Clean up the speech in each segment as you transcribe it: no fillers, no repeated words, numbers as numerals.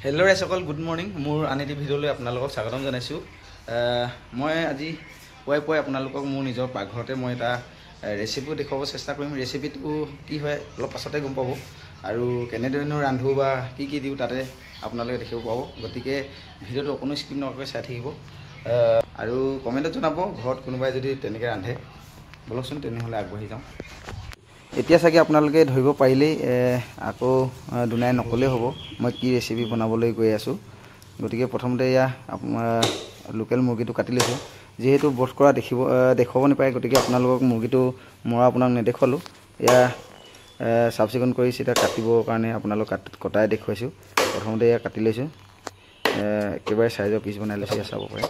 Hello' ৰাইজসকল, good morning. মোৰ আন এটি ভিডিঅ'লৈ আপোনালোকক স্বাগতম জনাইছোঁ। মই আজি পুৱাই আপোনালোকক মোৰ নিজৰ পাকঘৰতে মই এটা ৰেচিপিও দেখুৱাব চেষ্টা কৰিম। ৰেচিপিটো কি হয় অলপ পাছতে গম পাব, আৰু কেনেধৰণৰ ৰান্ধোঁ বা কি দিওঁ তাতে আপোনালোকে দেখিব পাব। গতিকে ভিডিঅ'টো অকণো স্কিপ নকৰাকৈ চাই থাকিব, আৰু কমেণ্টত জনাব ঘৰত কোনোবাই যদি তেনেকৈ ৰান্ধে। বলকচোন তেনেহ'লে আগবাঢ়ি যাওঁ। এতিয়া চাগে আপোনালোকে ধৰিব পাৰিলেই, আকৌ দুনাই নক'লেই হ'ব মই কি ৰেচিপি বনাবলৈ গৈ আছোঁ। গতিকে প্ৰথমতে এয়া লোকেল মুৰ্গীটো কাটি লৈছোঁ। যিহেতু বধ কৰা দেখুৱাব নাপায়, গতিকে আপোনালোকক মুৰ্গীটো মৰা আপোনাক নেদেখুৱালোঁ। এয়া চাফ চিকুণ কৰি চিধা কাটিবৰ কাৰণে আপোনালোক কটাই দেখুৱাইছোঁ। প্ৰথমতে এয়া কাটি লৈছোঁ, একেবাৰে চাইজৰ পিচ বনাই লৈছোঁ, চাব পাৰে।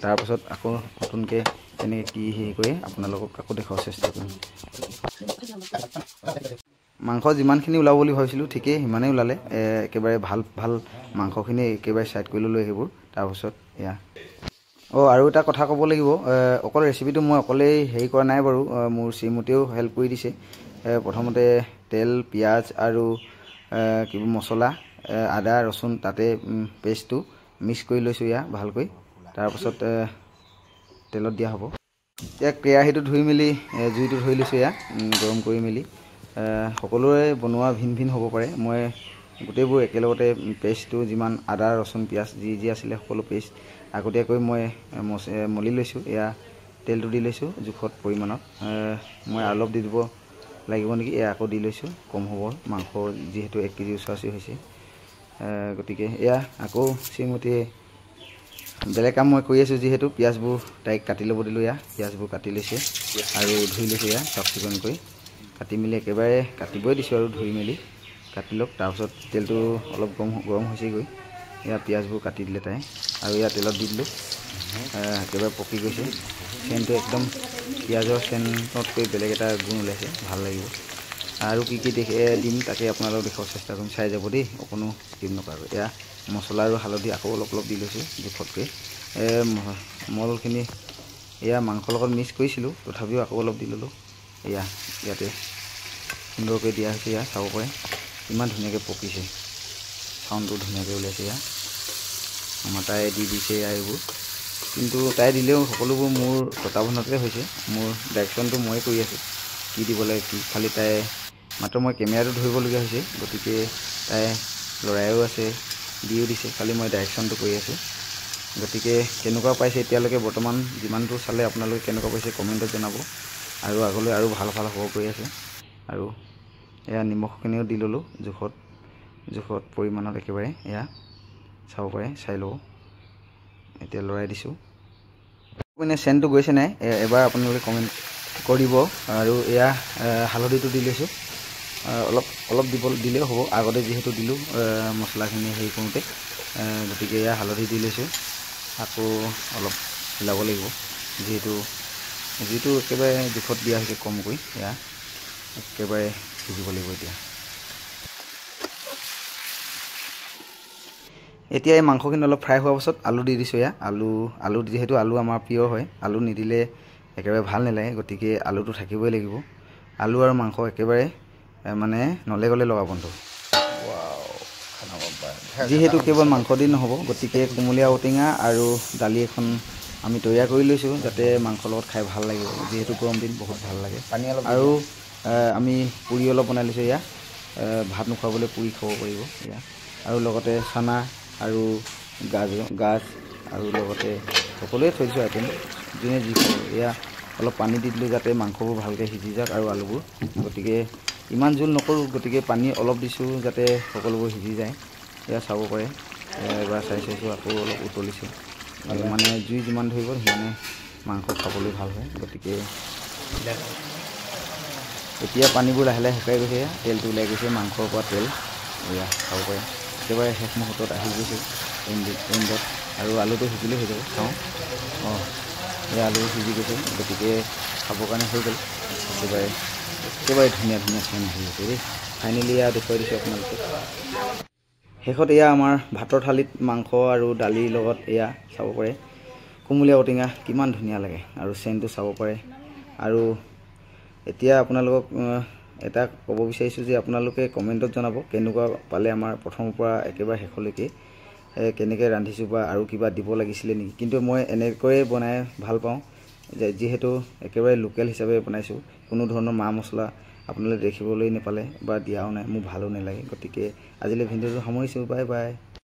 তাৰপাছত আকৌ নতুনকৈ তেনেকৈ কি হেৰি কৰি আপোনালোকক আকৌ দেখুওৱাৰ চেষ্টা কৰিম। মাংস যিমানখিনি ওলাব বুলি ভাবিছিলোঁ ঠিকেই সিমানেই ওলালে। একেবাৰে ভাল মাংসখিনি একেবাৰে ছাইড কৰি ল'লোঁ সেইবোৰ। তাৰপাছত এয়া আৰু এটা কথা ক'ব লাগিব, অকল ৰেচিপিটো মই অকলেই হেৰি কৰা নাই বাৰু, মোৰ শ্ৰীমতীয়েও হেল্প কৰি দিছে। প্ৰথমতে তেল, পিঁয়াজ আৰু মছলা, আদা ৰচুন তাতে পেষ্টটো মিক্স কৰি লৈছোঁ এয়া ভালকৈ। তাৰপাছত তেলত দিয়া হ'ব। এতিয়া কেৰাহীটো ধুই মেলি জুইটো ধৰি লৈছোঁ, এয়া গৰম কৰি মেলি। সকলোৰে বনোৱা ভিন হ'ব পাৰে। মই গোটেইবোৰ একেলগতে পেষ্টটো যিমান আদা ৰচুন পিঁয়াজ যি আছিলে সকলো পেষ্ট আগতীয়াকৈ মই মলি লৈছোঁ। এয়া তেলটো দি লৈছোঁ জোখত পৰিমাণত। মই অলপ দি দিব লাগিব নেকি, এয়া আকৌ দি লৈছোঁ, কম হ'ব মাংস যিহেতু 1 কেজি ওচৰা-ওচৰি হৈছে। গতিকে এয়া আকৌ শ্ৰীমতীয়ে বেলেগ কাম মই কৰি আছোঁ যিহেতু, পিঁয়াজবোৰ তাইক কাটি ল'ব দিলোঁ। এয়া পিঁয়াজবোৰ কাটি লৈছে আৰু ধুই লৈছোঁ, এয়া চাফ চিকুণ কৰি কাটি মেলি একেবাৰে কাটিবই দিছোঁ আৰু ধুই মেলি কাটি লওক। তাৰপাছত তেলটো অলপ গৰম হৈছেগৈ, এয়া পিঁয়াজবোৰ কাটি দিলে তাই, আৰু এয়া তেলত দি দিলোঁ। একেবাৰে পকি গৈছে, চেনটো একদম পিঁয়াজৰ চেনতকৈ বেলেগ এটা গুণ ওলাইছে, ভাল লাগিব। আৰু কি দিম তাকে আপোনালোকক দেখুৱাব চেষ্টা কৰিম, চাই যাব দেই, অকণো স্কিপ নকৰাকৈ। এয়া মছলা আৰু হালধি আকৌ অলপ দি লৈছোঁ জোখতকৈ। মলখিনি এয়া মাংসৰ লগত মিক্স কৰিছিলোঁ, তথাপিও আকৌ অলপ দি ল'লোঁ। এয়া ইয়াতে সুন্দৰকৈ দিয়া হৈছে, এয়া চাব পাৰে ইমান ধুনীয়াকৈ পকিছে, চাউণ্ডটো ধুনীয়াকৈ ওলাইছে। এয়া আমাৰ তাই দি দিছে এইবোৰ, কিন্তু তাই দিলেও সকলোবোৰ মোৰ তত্বাৱধানতে হৈছে। মোৰ ডাইৰেকশ্যনটো ময়ে কৰি আছোঁ, কি দিব লাগে কি, খালি তাই মাত্ৰ মই কেমেৰাটো ধৰিবলগীয়া হৈছে। গতিকে তাই ল'ৰায়ো আছে, দিও দিছে, খালি মই ডাইৰেকশ্যনটো কৰি আছোঁ। গতিকে কেনেকুৱা পাইছে এতিয়ালৈকে বৰ্তমান যিমানটো চালে আপোনালোকে কেনেকুৱা পাইছে কমেণ্টত জনাব, আৰু আগলৈ আৰু ভাল হ'ব কৰি আছে। আৰু এয়া নিমখখিনিও দি ল'লোঁ জোখত পৰিমাণত একেবাৰে, এয়া চাব পাৰে, চাই ল'ব। এতিয়া লৰাই দিছোঁ, মানে চেণ্টটো গৈছে নাই এবাৰ আপোনালোকে কমেণ্ট কৰিব। আৰু এয়া হালধিটো দি লৈছোঁ, অলপ দিলেও হ'ব, আগতে যিহেতু দিলোঁ মছলাখিনি হেৰি কৰোঁতে। গতিকে এয়া হালধি দি লৈছোঁ, আকৌ অলপ হিলাব লাগিব, যিটো একেবাৰে জোখত দিয়া হৈছে কমকৈ। এয়া একেবাৰে সিজিব লাগিব। এতিয়া এই মাংসখিনি অলপ ফ্ৰাই হোৱাৰ পাছত আলু দি দিছোঁ। এয়া আলু যিহেতু আলু আমাৰ প্ৰিয় হয়, আলু নিদিলে একেবাৰে ভাল নালাগে। গতিকে আলুটো থাকিবই লাগিব। আলু আৰু মাংস একেবাৰে মানে নলে গ'লে লগা বন্ধু। যিহেতু কেৱল মাংস দি নহ'ব, গতিকে কোমলীয়া ঔটেঙা আৰু দালি এখন আমি তৈয়াৰ কৰি লৈছোঁ, যাতে মাংসৰ লগত খাই ভাল লাগিব। যিহেতু গৰম দিন বহুত ভাল লাগে। আৰু আমি পুৰি অলপ বনাই লৈছোঁ। এয়া ভাত নোখোৱাবলৈ পুৰি খাব পাৰিব। এয়া আৰু লগতে চানা আৰু গাজ আৰু লগতে সকলোৱে থৈ দিছোঁ আইটেম, যোনে যি খাব। এয়া অলপ পানী দি দিলোঁ যাতে মাংসবোৰ ভালকৈ সিজি যাওক আৰু আলুবোৰ। গতিকে ইমান জোল নকৰোঁ, গতিকে পানী অলপ দিছোঁ যাতে সকলোবোৰ সিজি যায়। এয়া চাব পাৰে, এবাৰ চাইছোঁ, আকৌ অলপ উতলিছোঁ। মানে জুই যিমান ধৰিব সিমানে মাংস খাবলৈ ভাল হয়। গতিকে এতিয়া পানীবোৰ লাহে লাহে শুকাই গৈছে, তেলটো ওলাই গৈছে মাংসৰ পৰা তেল। এয়া খাব পাৰে, একেবাৰে শেষ মুহূৰ্তত আহি গৈছে এণ্ডত, আৰু আলুটো সিজিলেই হৈ যাব। চাওঁ, এয়া আলু সিজি গৈছে, গতিকে খাবৰ কাৰণে হৈ গ'ল। একেবাৰে ধুনীয়া চেণ্ট আহি গৈছে দেই। ফাইনেলি এয়া দেখুৱাই দিছোঁ আপোনালোকক। শেষত এয়া আমাৰ ভাতৰ থালিত মাংস আৰু দালিৰ লগত এয়া চাব পাৰে কোমলীয়া ঔটেঙা, কিমান ধুনীয়া লাগে, আৰু চেণ্টটো চাব পাৰে। আৰু এতিয়া আপোনালোকক এটা ক'ব বিচাৰিছোঁ যে আপোনালোকে কমেণ্টত জনাব কেনেকুৱা পালে আমাৰ প্ৰথমৰ পৰা একেবাৰে শেষলৈকে কেনেকৈ ৰান্ধিছোঁ বা আৰু কিবা দিব লাগিছিলে নেকি। কিন্তু মই এনেকৈয়ে বনাই ভাল পাওঁ, যিহেতু একেবাৰে লোকেল হিচাপে বনাইছোঁ, কোনো ধৰণৰ মা মছলা আপোনালোকে দেখিবলৈ নাপালে বা দিয়াও নাই, মোৰ ভালো নালাগে। গতিকে আজিলৈ ভিডিঅ'টো সামৰিছোঁ, বাই বাই।